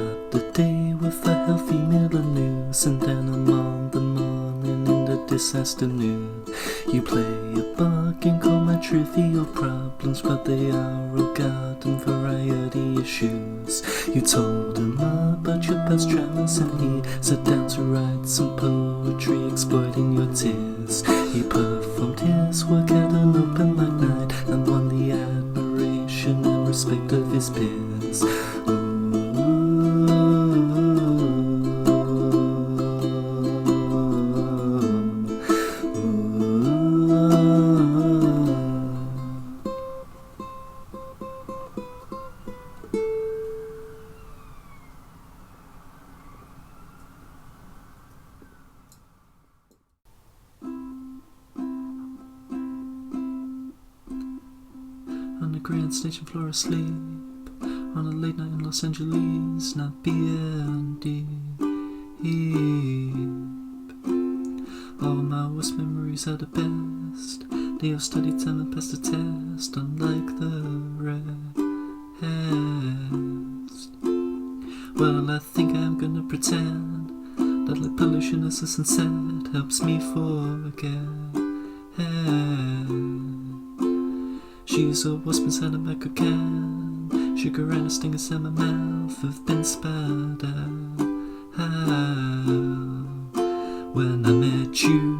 Start the day with a healthy meal of news, and then I'm on the morning in the Disasternoon. You play a bargain, call my trivial problems, but they are all garden variety issues. You told him about your past traumas, and he sat down to write some poetry exploiting your tears. He performed his work at an open mic night and won the admiration and respect of his peers. On the grand station floor asleep, on a late night in Los Angeles, not being deep. All my worst memories are the best. They have studied time and passed the test, unlike the rest. Well, I think I'm gonna pretend that like pollution as a sunset helps me forget. She's a wasp inside a macro can. Sugar and a sting inside my mouth have been spat out. When I met you,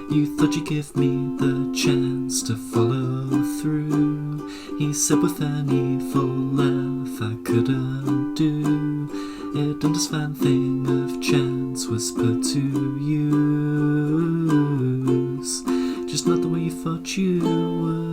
you thought you'd give me the chance to follow through. He said with an evil laugh I couldn't do it, and this fine thing of chance was put to use, just not the way you thought you would.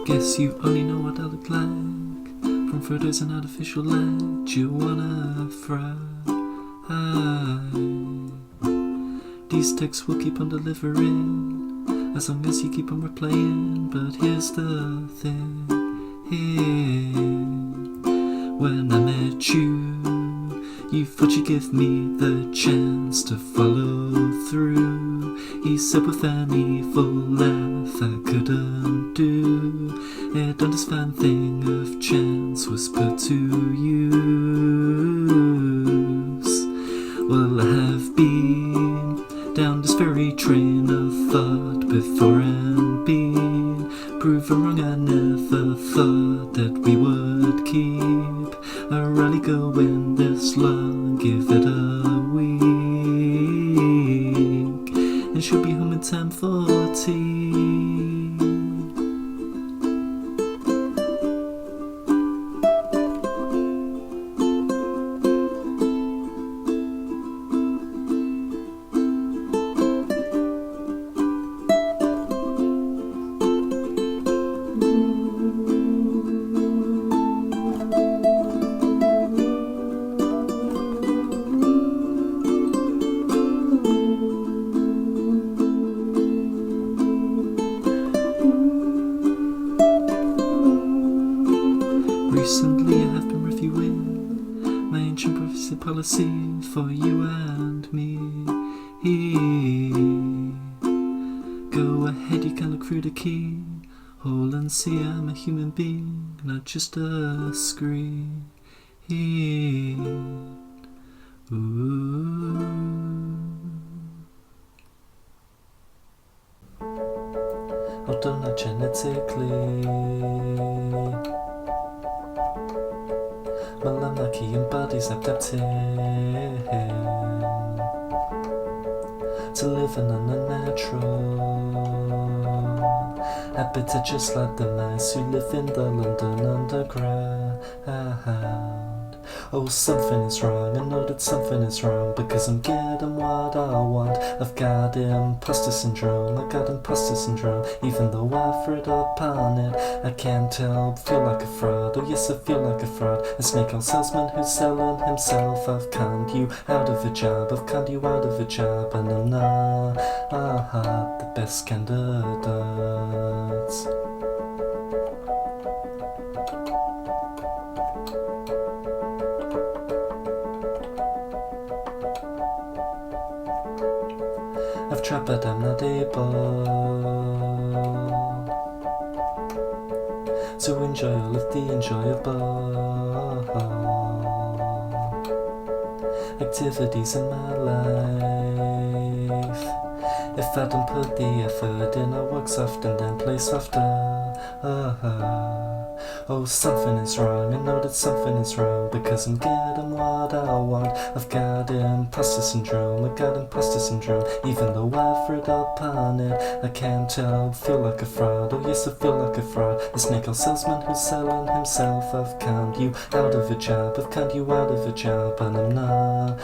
Guess you only know what I look like from photos and artificial light you wanna fry. These texts will keep on delivering as long as you keep on replaying. But here's the thing, when I met you, you thought you'd give me the chance to follow through. He said with an evil laugh I couldn't do it, and this fine thing of chance was put to use. Well, I have been down this very train of thought before and been proven wrong. I never thought that we would keep a rally going this long. Give it a week and she'll be home in time for tea. Recently I have been reviewing my ancient privacy policy for you and me. Go ahead, you can look through the keyhole and see I'm a human being, not just a screen. Although not genetically, Malamaki embodies adapting to live in an unnatural habitat, just like the mice who live in the London underground. Oh, something is wrong, I know that something is wrong, because I'm getting what I want. I've got imposter syndrome, I got imposter syndrome. Even though I've read up on it, I can't help feel like a fraud. Oh yes, I feel like a fraud, a snake oil salesman who's selling himself. I've conned you out of a job, I've conned you out of a job, and I'm not the best candidates. tried but I'm not able to enjoy all of the enjoyable activities in my life. If I don't put the effort in, I work soft and then play softer. Oh, something is wrong, I know that something is wrong, because I'm getting what I want. I've got imposter syndrome, I got imposter syndrome. Even though I've read up on it, I can't help feel like a fraud. Oh yes, I feel like a fraud, a snake oil salesman who's selling himself. I've conned you out of a job, I've conned you out of a job, and I'm not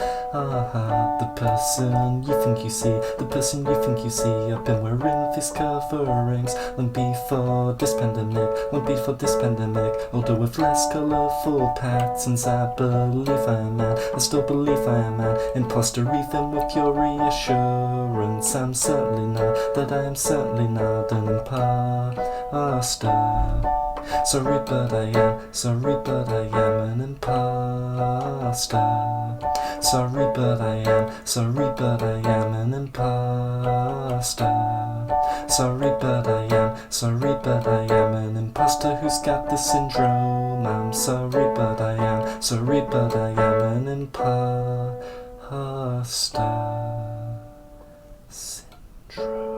the person you think you see, the person you think you see. I've been wearing these coverings long before this pandemic, long before this pandemic. Although with less colourful patterns, I believe I am man, I still believe I am man. Imposter even with your reassurance. I'm certainly not, that I am certainly not an imposter. Sorry but I am, sorry but I am an imposter. Sorry but I am, sorry but I am an imposter. Sorry but I am, sorry but I am an imposter who's got the syndrome. I'm sorry but I am, sorry but I am an imposter syndrome.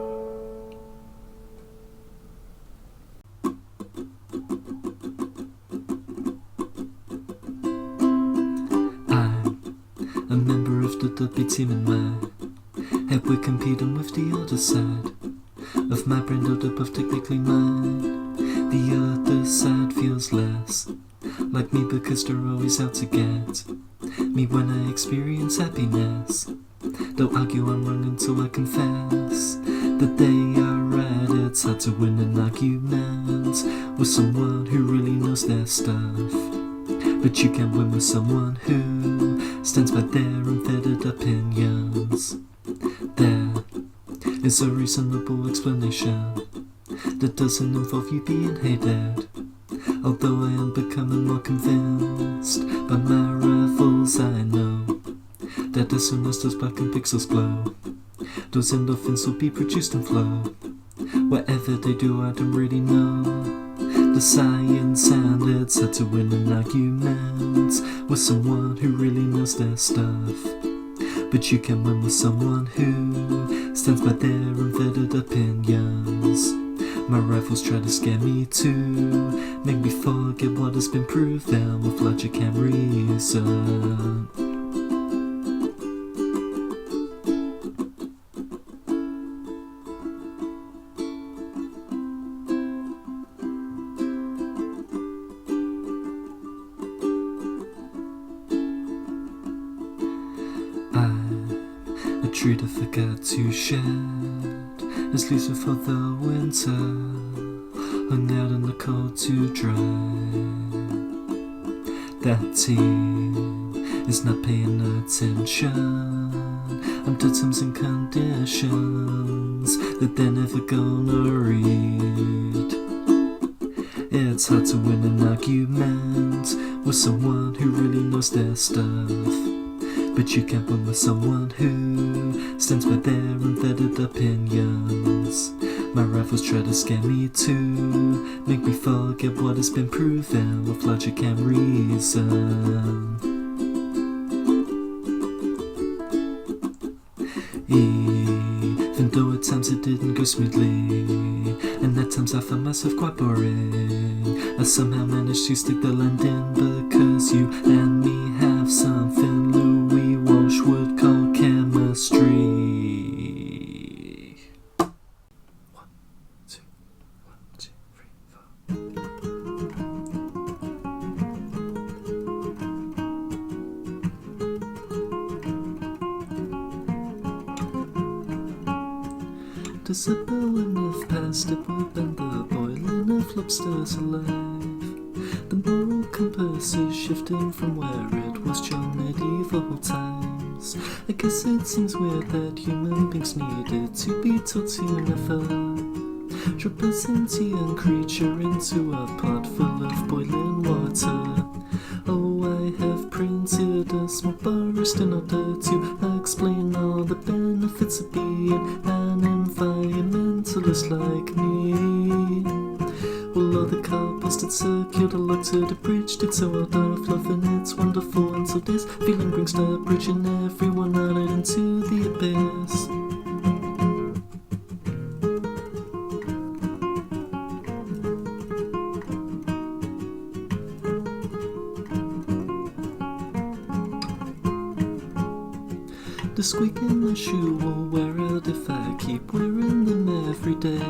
A member of the W team in my head, we're competing with the other side of my brain, though they're both technically mine. The other side feels less like me because they're always out to get me when I experience happiness. They'll argue I'm wrong until I confess that they are right. It's hard to win an argument with someone who really knows their stuff, but you can win with someone who stands by their unfettered opinions. There is a reasonable explanation that doesn't involve you being hated. Although I am becoming more convinced by my rivals, I know that as soon as those black and pixels glow, those endorphins will be produced in flow. Whatever they do, I don't really know the science, and it's hard to win an argument with someone who really knows their stuff, but you can win with someone who stands by their unvetted opinions. My rivals try to scare me to make me forget what has been proven with logic and reason. A tree that forgot to shed its leaves before the winter, hung out in the cold to dry. That team is not paying attention. I'm to terms and conditions that they're never gonna read. It's hard to win an argument with someone who really knows their stuff, but you can't win with someone who stands by their unvetted opinions. My rivals try to scare me to make me forget what has been proven with logic and reason. Even though at times it didn't go smoothly, and at times I found myself quite boring, I somehow managed to stick the landing because you and me have something Louis Walsh would call chemistry. 1, 2, 1, 2, 3, 4. There's a billion of past it would bend the boiling of lobsters alive. The moral compass is shifting from where it was during medieval times. I guess it seems weird that human beings needed to be taught to never drop a sentient creature into a pot full of boiling water. Oh, I have printed a small barist in order to explain all the benefits of being an environmentalist like me. Well, all the couples did circular look to the bridge did so out of love, and it's wonderful until this feeling brings the bridge and everyone out into the abyss. The squeak in the shoe will wear out if I keep wearing them every day.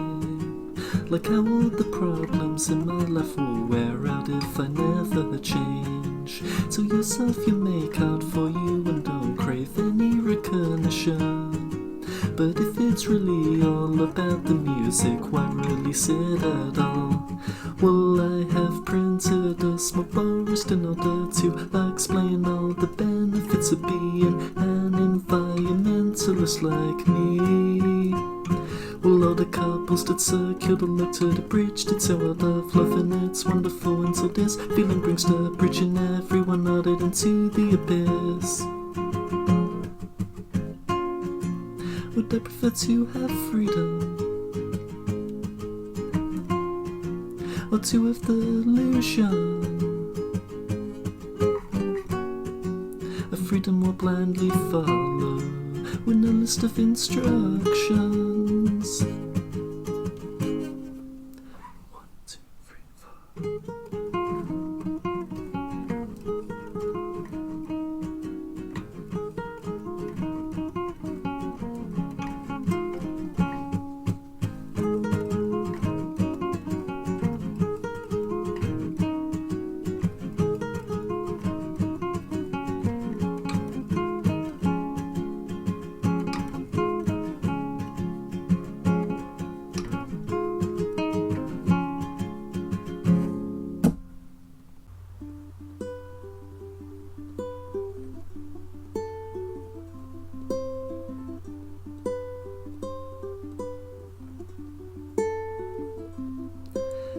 Like how all the problems in my life will wear out if I never change. Tell yourself you make out for you and don't crave any recognition. But if it's really all about the music, why release it at all? Well, I have printed a small forest in order to explain all the benefits of being an environmentalist like me. Well, all the couples did circular look to the bridge did so out of love, and it's wonderful until this feeling brings the bridge and everyone out into the abyss. Would I prefer to have freedom, or to have the illusion of freedom we'll blindly follow with no list of instructions? 1, 2, 3, 4.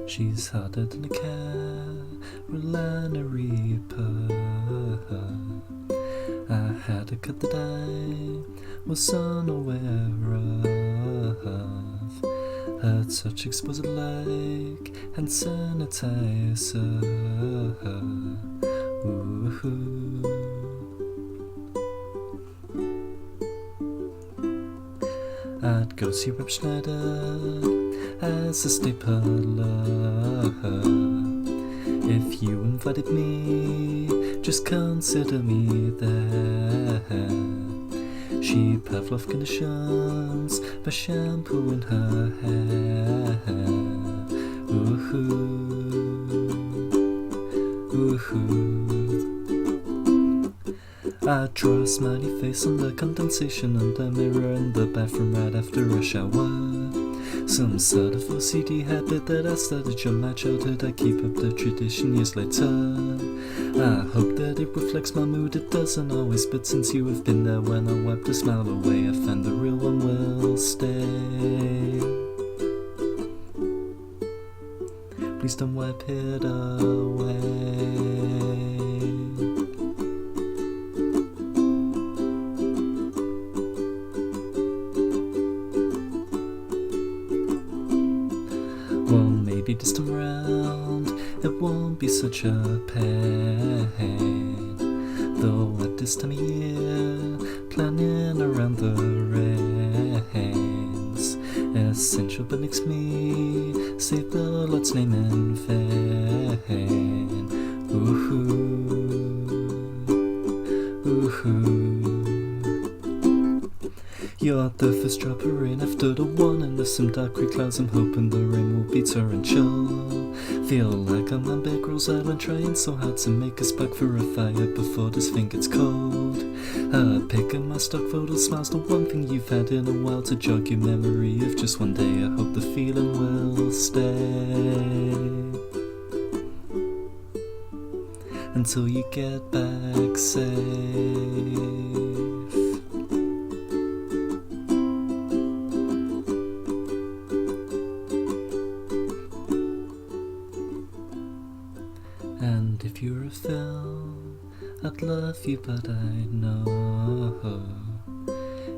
She's harder than a Carolina Reaper. I had a cut that I was unaware of. Her touch exposed like hand sanitizer. Ooh. I'd go see Rob Schneider as a stapler. If you invited me, just consider me there. She Pavlov conditions by shampoo in her hair. Ooh, ooh. I draw a smiley face on the condensation on the mirror in the bathroom right after a shower. Some sort of OCD habit that I started from my childhood. I keep up the tradition years later. I hope that it reflects my mood. It doesn't always, but since you have been there when I wiped a smile away, I find the real one will stay. Please don't wipe it away. Well, maybe this time around it won't be such a pain. Though at this time of year, planning around the rains, essential but makes me say the Lord's name in vain. Ooh, ooh. You're the first drop of rain after the one, and there's some dark gray clouds. I'm hoping the rain will be torrential. Feel like I'm on Bear Grylls Island, trying so hard to make a spark for a fire before this thing gets cold. Picking my stock photos, smiles, the one thing you've had in a while to jog your memory of just one day. I hope the feeling will stay until you get back safe. And if you're a film, I'd love you, but I know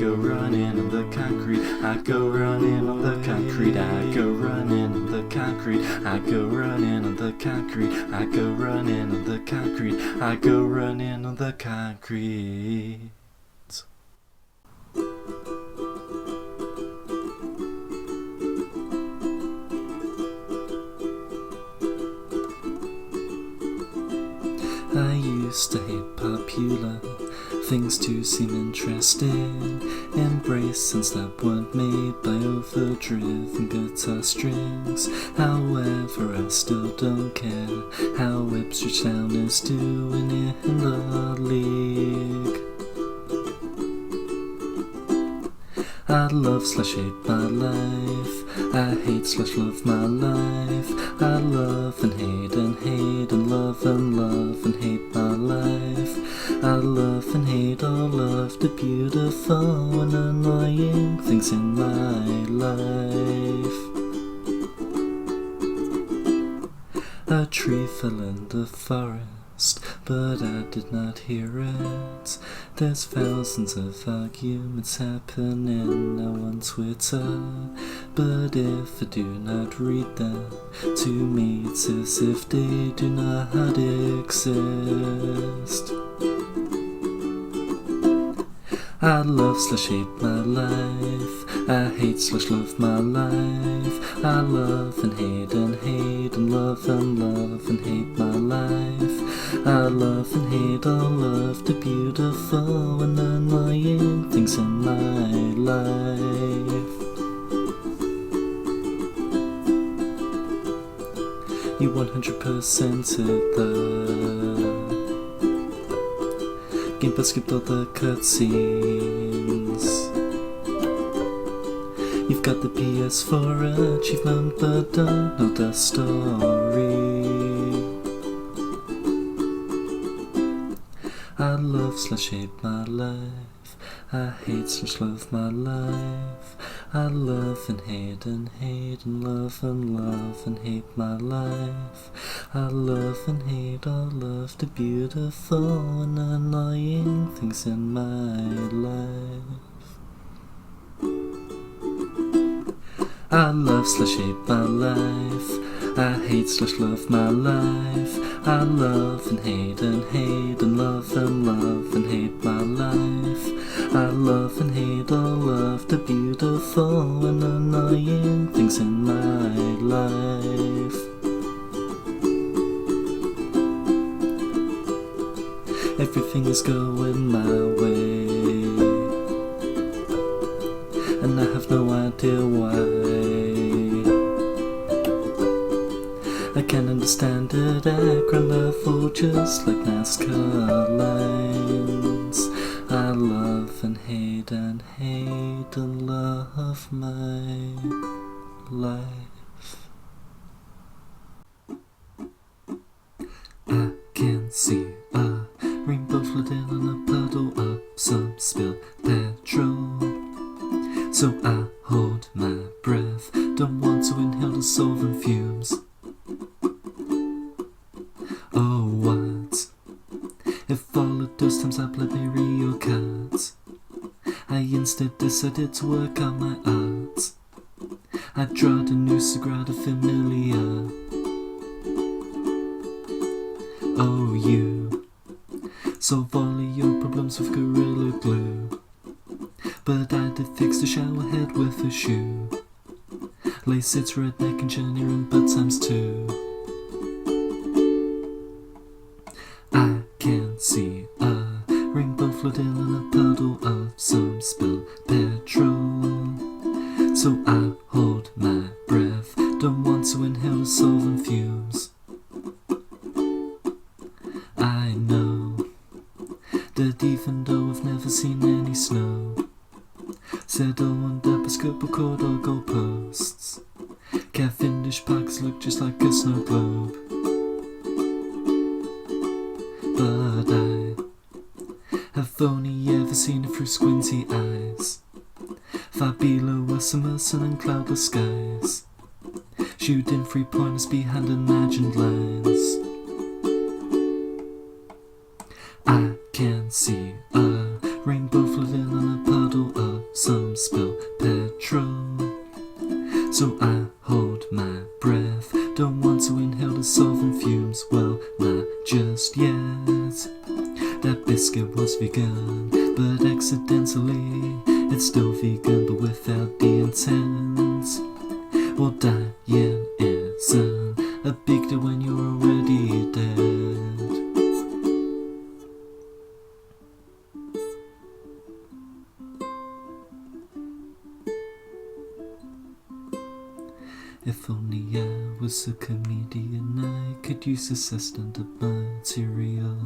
go running on the concrete. I go running on the concrete. I go running on the concrete. I go running on the concrete. I go running on the concrete. I go running on the concrete. I used to hate popular things to seem interesting. Embrace and stop weren't made by overdriven guitar strings. However, I still don't care how Ipswich Town is doing in the league. I love/hate my life. I hate/love my life. I love and hate and love and hate my life. I love and hate all of the beautiful and annoying things in my life. A tree fell in the forest, but I did not hear it. There's thousands of arguments happening now on Twitter, but if I do not read them, to me it's as if they do not exist. I love/hate my life. I hate/love my life. I love and hate and love and hate my life. I love and hate all of the beautiful and annoying things in my life. You 100% hit that. Game but skipped all the cutscenes. You've got the PS4 achievement but don't know the story. I love/hate my life. I hate/love my life. I love and hate and love and hate my life. I love and hate all of the beautiful and annoying things in my life. I love/hate my life. I hate/love my life. I love and hate and love and hate my life. I love and hate all of the beautiful and annoying things in my life. Everything is going my way, and I have no idea why. I can understand it at ground level, just like NASCAR lines. I love and hate and love my life. I can see a rainbow floating on a puddle of some spilled petrol. So I hold my breath, don't want to inhale the solvent fumes. Oh, what if all of those times I played my real cards? I instead decided to work on my art. I draw the new Sagrada Familia. Oh, you solve all of your problems with Gorilla Glue, but I did fix the shower head with a shoe. Lace its redneck engineering but times 2. I can see a rainbow floating in a puddle of some spilled petrol. So I hold my breath, don't want to inhale the solvent fumes. I know that even though I've never seen any snow, settle on the basketball court or goalposts, Cavendish Parks look just like a snow globe. But I have only ever seen it through squinty eyes, far below us summer sun and cloudless skies, shooting 3-pointers behind imagined lines. I can see a Rainbow floating on a puddle of some spilled petrol. So I hold my breath, don't want to inhale the solvent fumes, well, not just yet. That biscuit was vegan, but accidentally it's still vegan, but without the intent. Well, dying isn't a big deal when you're already dead. If only I was a comedian, I could use assistant material.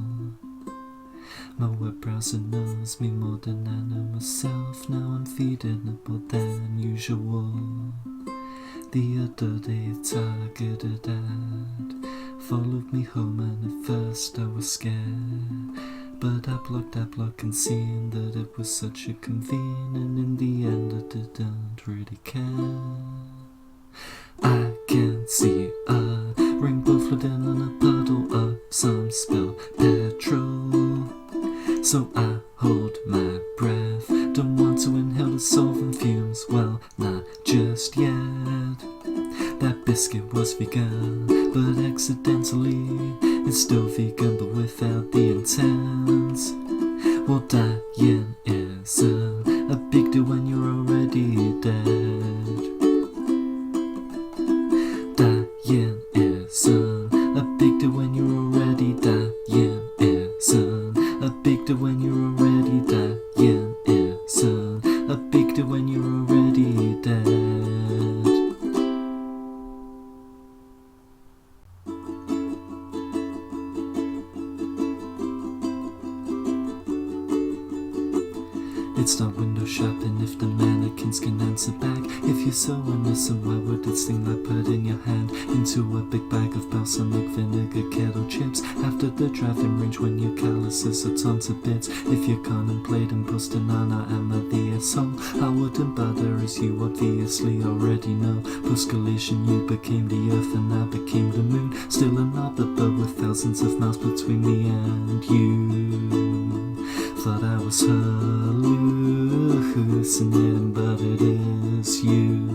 My web browser knows me more than I know myself. Now I'm feeding it more than usual. The other day a targeted ad followed me home, and at first I was scared, but I blocked and seeing that it was such a convenience, and in the end I didn't really care. I can see a rainbow floating on a puddle of some spilled petrol. So I hold my breath, don't want to inhale the solvent fumes, well, not just yet. That biscuit was vegan, but accidentally it's still vegan, but without the intent. Well, dying isn't a big deal when you're already dead. Dying isn't a big deal when you're already dying isn't a big deal when you're already dying isn't a big deal when you're already dead. It's not window shopping if the mannequins can answer back. If you're so innocent, why would it sting like putting your hand into a big bag of balsamic vinegar kettle chips after the driving range when your calluses are torn to bits? If you're contemplating posting on am I the asshole, I wouldn't bother, as you obviously already know. Post-collision you became the earth and I became the moon, still another boat with thousands of miles between me and you. Thought I was hallucinating, but it is you.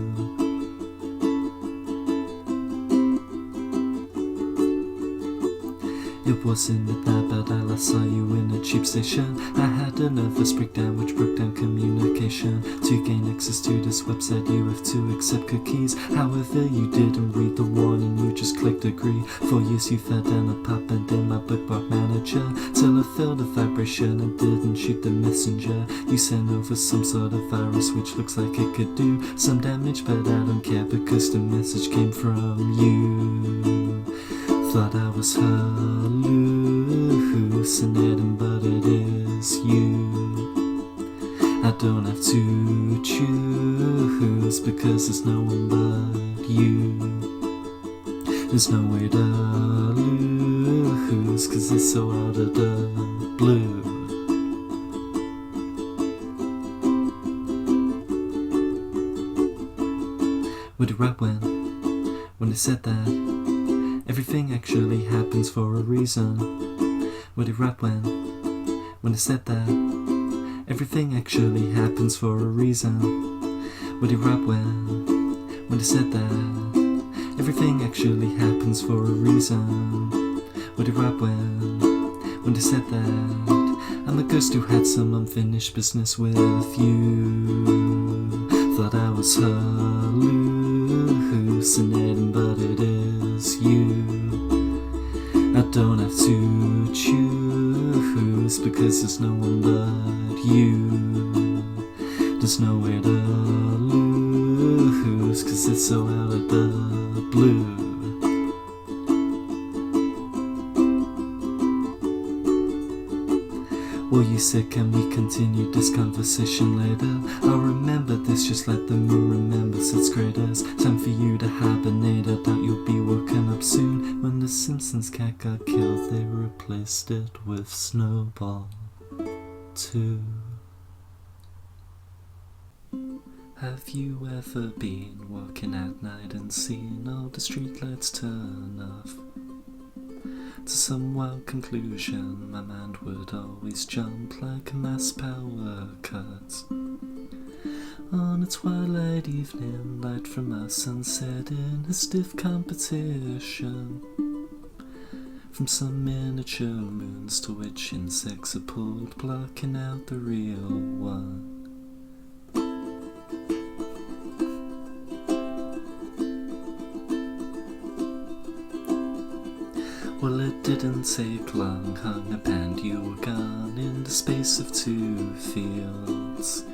It wasn't that bad, I last saw you in a cheap station. I had a nervous breakdown which broke down communication. To gain access to this website you have to accept cookies. However you didn't read the warning, you just clicked agree. For years you fed down a pop and in my bookmark manager, till I felt a vibration and didn't shoot the messenger. You sent over some sort of virus which looks like it could do some damage, but I don't care because the message came from you. Thought I was hallucinating, but it is you. I don't have to choose because there's no one but you. There's no way to lose cause it's so out of the blue. Where did rap when they said that everything actually happens for a reason? Where did rap when they said that everything actually happens for a reason? Where did rap when they said that everything actually happens for a reason? Where did rap when they said that I'm a ghost who had some unfinished business with you? Thought I was hallucinating, but it is you. I don't have to choose because there's no one but you. There's nowhere to lose cause it's so out of the blue. Well, you said, can we continue this conversation later? I'll remember this just like the moon remembers its craters. Time for you to hibernate, I doubt you'll be woken up soon. When the Simpsons cat got killed, they replaced it with Snowball 2. Have you ever been walking at night and seen all the streetlights turn off? to some wild conclusion. My mind would always jump like a mass power cut. On a twilight evening, light from a sunset in a stiff competition. From some miniature moons to which insects are pulled, blocking out the real one. Well, it didn't take long, hung up and you were gone in the space of 2 fields.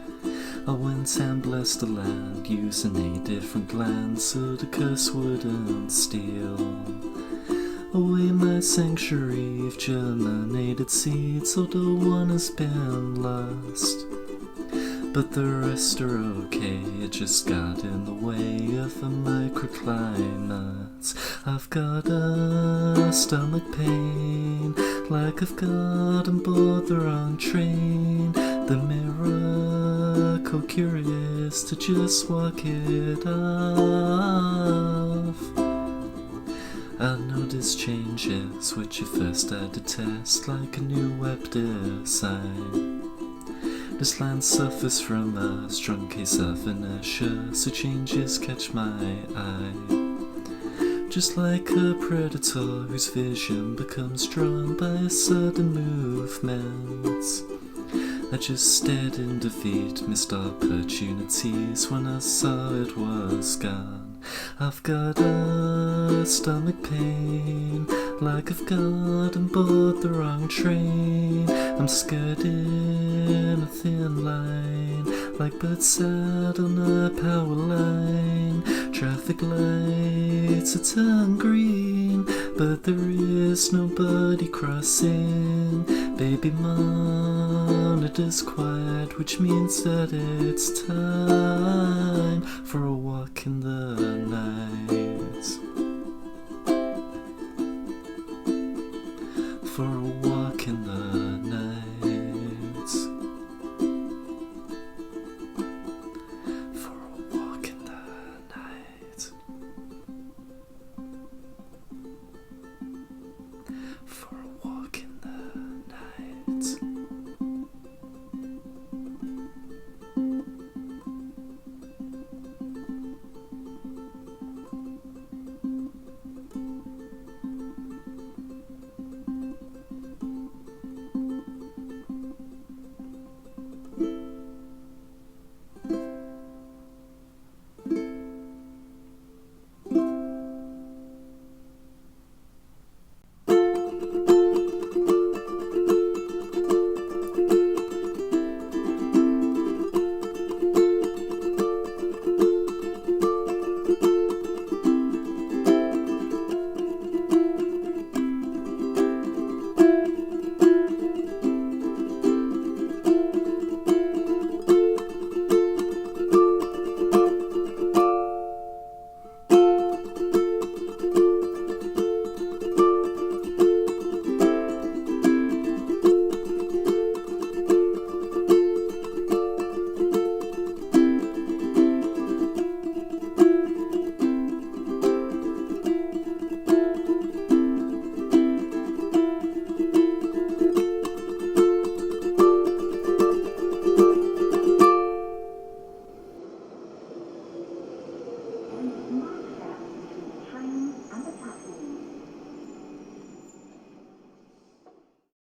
I went and blessed the land, using a different land so the curse wouldn't steal away my sanctuary of germinated seeds, although one has been lost. But the rest are okay, it just got in the way of a microclimate. I've got a stomach pain, like I've got on board the wrong train. The miracle curious to just walk it off. I notice changes which at first I detest, like a new web design. This land suffers from a strong case of inertia, so changes catch my eye. Just like a predator whose vision becomes drawn by a sudden movement. I just stared in defeat, missed opportunities when I saw it was gone. I've got a stomach pain, like I've got on board the wrong train. I'm skirting a thin line, like birds sat on a power line. Traffic lights are turned green, but there is nobody crossing. Baby monitor's quiet, which means that it's time for a walk in the night. For a walk in the night. For a walk in the night. For